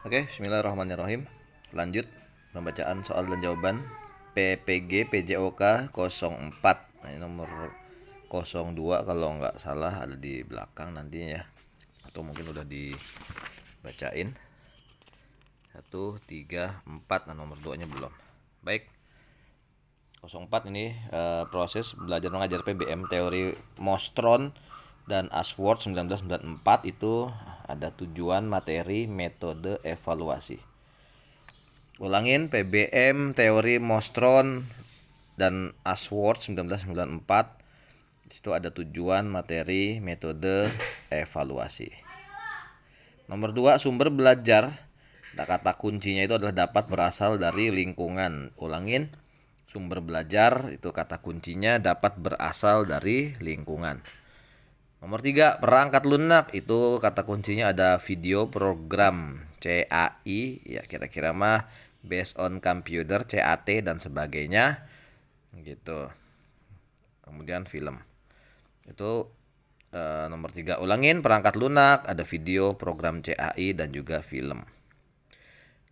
Oke, bismillahirrahmanirrahim. Lanjut pembacaan soal dan jawaban PPG PJOK 04. Nah, ini nomor 02 kalau nggak salah ada di belakang nantinya ya. Atau mungkin udah dibacain. 1, 3, 4. Nah, nomor 2-nya belum. Baik. 04 ini proses belajar mengajar PBM teori Mostron dan Ashworth 1994 itu ada tujuan, materi, metode, evaluasi. Ulangin PBM teori Mostron dan Ashworth 1994. Di situ ada tujuan, materi, metode, evaluasi. Nomor 2, sumber belajar. Nah, kata kuncinya itu adalah dapat berasal dari lingkungan. Ulangin, sumber belajar itu kata kuncinya dapat berasal dari lingkungan. Nomor 3, perangkat lunak itu kata kuncinya ada video program CAI, ya kira-kira mah based on computer, CAT dan sebagainya gitu. Kemudian film. Itu nomor 3. Ulangin, perangkat lunak, ada video program CAI dan juga film.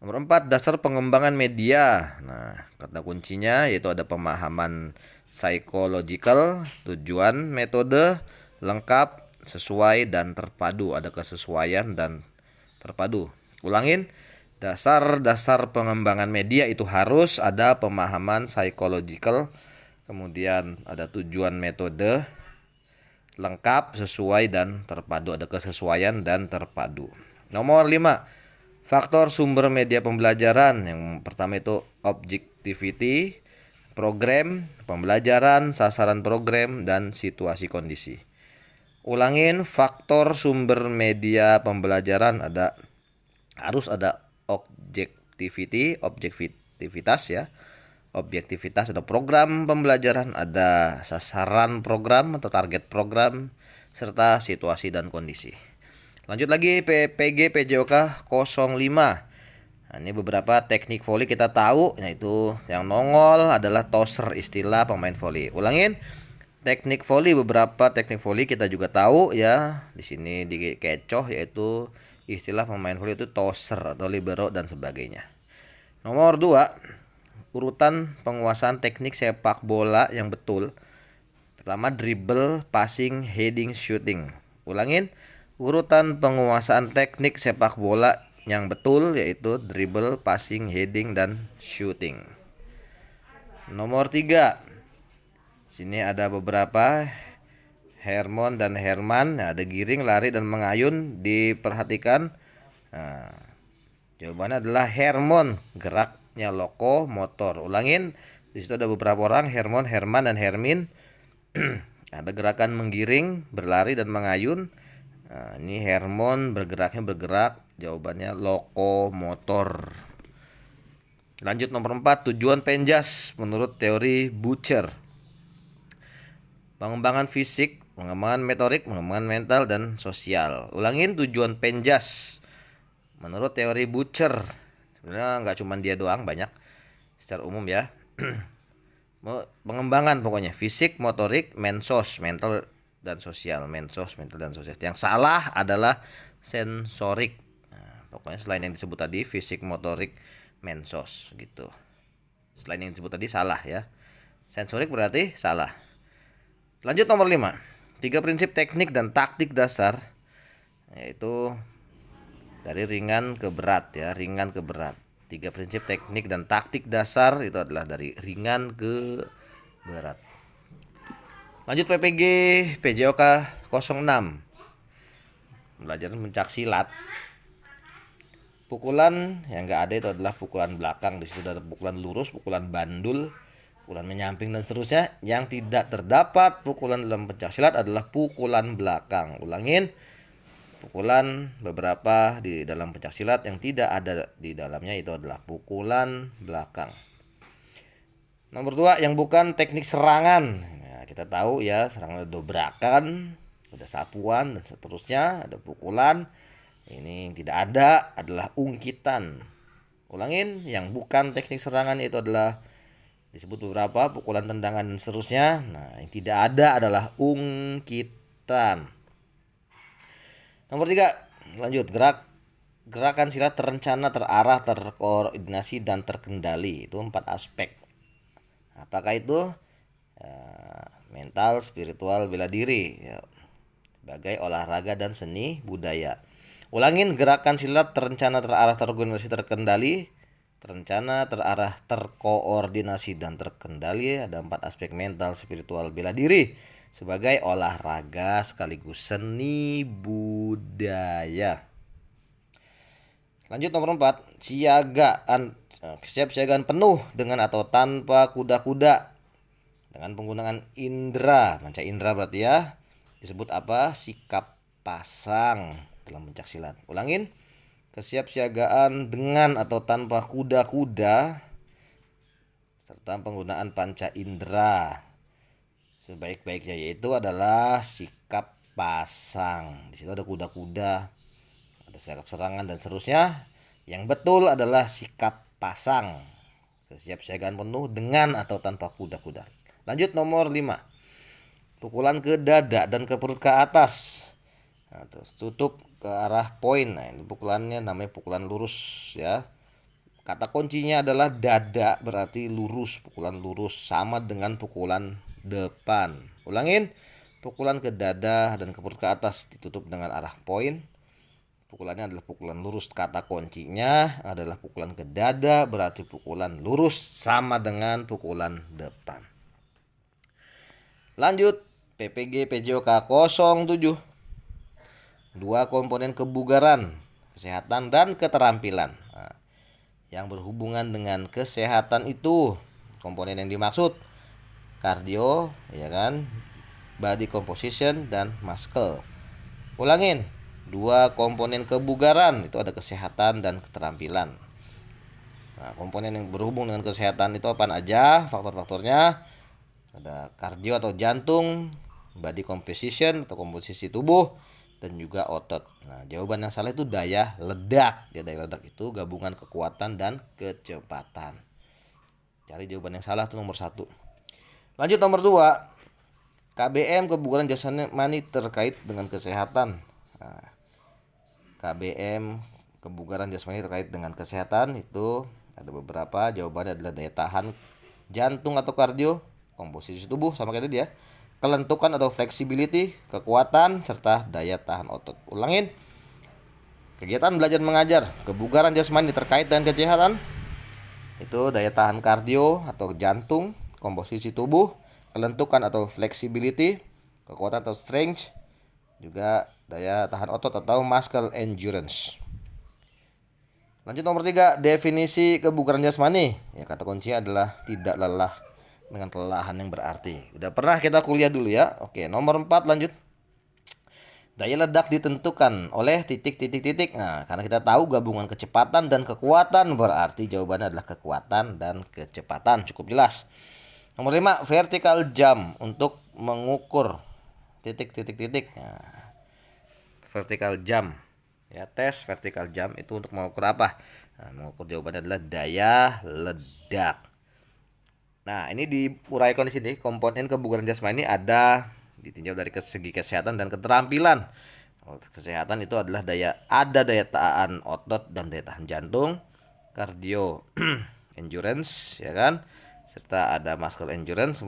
Nomor 4, dasar pengembangan media. Nah, kata kuncinya yaitu ada pemahaman psychological, tujuan, metode, lengkap, sesuai, dan terpadu. Ada kesesuaian dan terpadu. Ulangin, dasar-dasar pengembangan media itu harus ada pemahaman psychological, kemudian ada tujuan, metode, lengkap, sesuai, dan terpadu. Ada kesesuaian dan terpadu. Nomor 5, faktor sumber media pembelajaran. Yang pertama itu objectivity, program, pembelajaran, sasaran program, dan situasi kondisi. Ulangin, faktor sumber media pembelajaran harus ada objektivitas ya. Objektivitas, ada program pembelajaran, ada sasaran program atau target program, serta situasi dan kondisi. Lanjut lagi PPG PJOK 05. Nah, ini beberapa teknik voli kita tahu, yaitu yang nongol adalah tosser, istilah pemain voli. Ulangin, teknik voli, beberapa teknik voli kita juga tahu ya. Di sini dikecoh yaitu istilah pemain voli itu tosser atau libero dan sebagainya. Nomor 2, urutan penguasaan teknik sepak bola yang betul. Pertama, dribble, passing, heading, shooting. Ulangin, urutan penguasaan teknik sepak bola yang betul yaitu dribble, passing, heading, dan shooting. Nomor 3, sini ada beberapa Hermon dan Herman. Nah, ada giring, lari, dan mengayun. Diperhatikan. Nah, jawabannya adalah Hermon, geraknya lokomotor. Ulangin, di situ ada beberapa orang, Hermon, Herman, dan Hermin. Ada gerakan menggiring, berlari, dan mengayun. Nah, ini Hermon bergerak, jawabannya lokomotor. Lanjut nomor 4, tujuan penjas menurut teori Butcher. Pengembangan fisik, pengembangan motorik, pengembangan mental, dan sosial. Ulangin, tujuan penjas menurut teori Butcher. Sebenarnya nggak cuma dia doang, banyak secara umum ya. Pengembangan pokoknya fisik, motorik, mensos, mental, dan sosial. Mensos, mental, dan sosial. Yang salah adalah sensorik. Nah, pokoknya selain yang disebut tadi fisik, motorik, mensos gitu. Selain yang disebut tadi salah ya. Sensorik berarti salah. Lanjut nomor 5. 3 prinsip teknik dan taktik dasar, yaitu dari ringan ke berat ya, ringan ke berat. 3 prinsip teknik dan taktik dasar itu adalah dari ringan ke berat. Lanjut PPG PJOK 06. Belajar pencak silat. Pukulan yang enggak ada itu adalah pukulan belakang. Di situ ada pukulan lurus, pukulan bandul, pukulan menyamping, dan seterusnya. Yang tidak terdapat pukulan dalam pencak silat adalah pukulan belakang. Ulangin, pukulan beberapa di dalam pencak silat yang tidak ada di dalamnya itu adalah pukulan belakang. Nomor 2, yang bukan teknik serangan. Nah, kita tahu ya, serangan ada dobrakan, ada sapuan, dan seterusnya, ada pukulan. Ini yang tidak ada adalah ungkitan. Ulangin, yang bukan teknik serangan itu adalah disebut beberapa pukulan, tendangan, dan seterusnya. Nah, yang tidak ada adalah ungkitan. Nomor 3, lanjut gerak gerakan silat terencana, terarah, terkoordinasi, dan terkendali. Itu 4 aspek. Apakah itu? Mental, spiritual, bela diri, ya, sebagai olahraga dan seni budaya. Ulangin, gerakan silat terencana, terarah, terorganisasi, terkendali. Terencana, terarah, terkoordinasi, dan terkendali. Ada 4 aspek: mental, spiritual, bela diri, sebagai olahraga sekaligus seni budaya. Lanjut nomor 4, siagaan. Kesiapsiagaan penuh dengan atau tanpa kuda-kuda dengan penggunaan indera, manca indera berarti ya. Disebut apa? Sikap pasang dalam pencak silat. Ulangin, kesiapsiagaan dengan atau tanpa kuda-kuda serta penggunaan panca indera sebaik-baiknya, yaitu adalah sikap pasang. Di situ ada kuda-kuda, ada sikap serangan dan seterusnya. Yang betul adalah sikap pasang, kesiapsiagaan penuh dengan atau tanpa kuda-kuda. Lanjut nomor 5, pukulan ke dada dan ke perut ke atas. Nah, terus tutup ke arah poin. Nah, ini pukulannya namanya pukulan lurus ya. Kata kuncinya adalah dada, berarti lurus, pukulan lurus sama dengan pukulan depan. Ulangin, pukulan ke dada dan ke perut ke atas ditutup dengan arah poin. Pukulannya adalah pukulan lurus. Kata kuncinya adalah pukulan ke dada, berarti pukulan lurus sama dengan pukulan depan. Lanjut, PPG PJOK 07. 2 komponen kebugaran, kesehatan, dan keterampilan. Nah, yang berhubungan dengan kesehatan itu komponen yang dimaksud kardio, ya kan, body composition, dan muscle. Ulangin, 2 komponen kebugaran itu ada kesehatan dan keterampilan. Nah, komponen yang berhubung dengan kesehatan itu apa aja? Faktor-faktornya ada kardio atau jantung, body composition atau komposisi tubuh, dan juga otot. Nah, jawaban yang salah itu daya ledak. Ya, daya ledak itu gabungan kekuatan dan kecepatan. Cari jawaban yang salah itu nomor 1. Lanjut nomor 2. KBM, kebugaran jasmani terkait dengan kesehatan. Nah, KBM, kebugaran jasmani terkait dengan kesehatan itu ada beberapa. Jawabannya adalah daya tahan jantung atau kardio, komposisi tubuh sama kayak tadi ya, kelentukan atau flexibility, kekuatan, serta daya tahan otot. Ulangin, kegiatan belajar mengajar, kebugaran jasmani terkait dengan kesehatan itu daya tahan kardio atau jantung, komposisi tubuh, kelentukan atau flexibility, kekuatan atau strength, juga daya tahan otot atau muscle endurance. Lanjut nomor 3, definisi kebugaran jasmani. Ya, kata kuncinya adalah tidak lelah dengan kelelahan yang berarti. Udah pernah kita kuliah dulu ya. Oke, nomor 4 lanjut. Daya ledak ditentukan oleh titik-titik-titik. Nah, karena kita tahu gabungan kecepatan dan kekuatan, berarti jawabannya adalah kekuatan dan kecepatan. Cukup jelas. Nomor 5, vertical jump untuk mengukur titik-titik-titik. Nah, vertical jump. Ya, tes vertical jump itu untuk mengukur apa? Nah, mengukur jawabannya adalah daya ledak. Nah, ini diuraikan di sini. Komponen kebugaran jasmani ada ditinjau dari segi kesehatan dan keterampilan. Kesehatan itu adalah daya tahan otot dan daya tahan jantung, cardio endurance, ya kan, serta ada muscle endurance,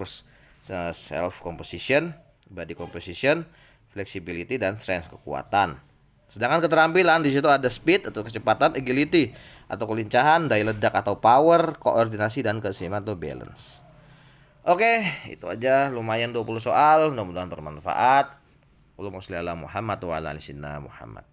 self composition, body composition, flexibility, dan strength, kekuatan. Sedangkan keterampilan di situ ada speed atau kecepatan, agility atau kelincahan, daya ledak atau power, koordinasi, dan keseimbangan atau balance. Oke, itu aja, lumayan 20 soal, mudah-mudahan bermanfaat. Allahumma sholli ala Muhammad wa ala ali Muhammad.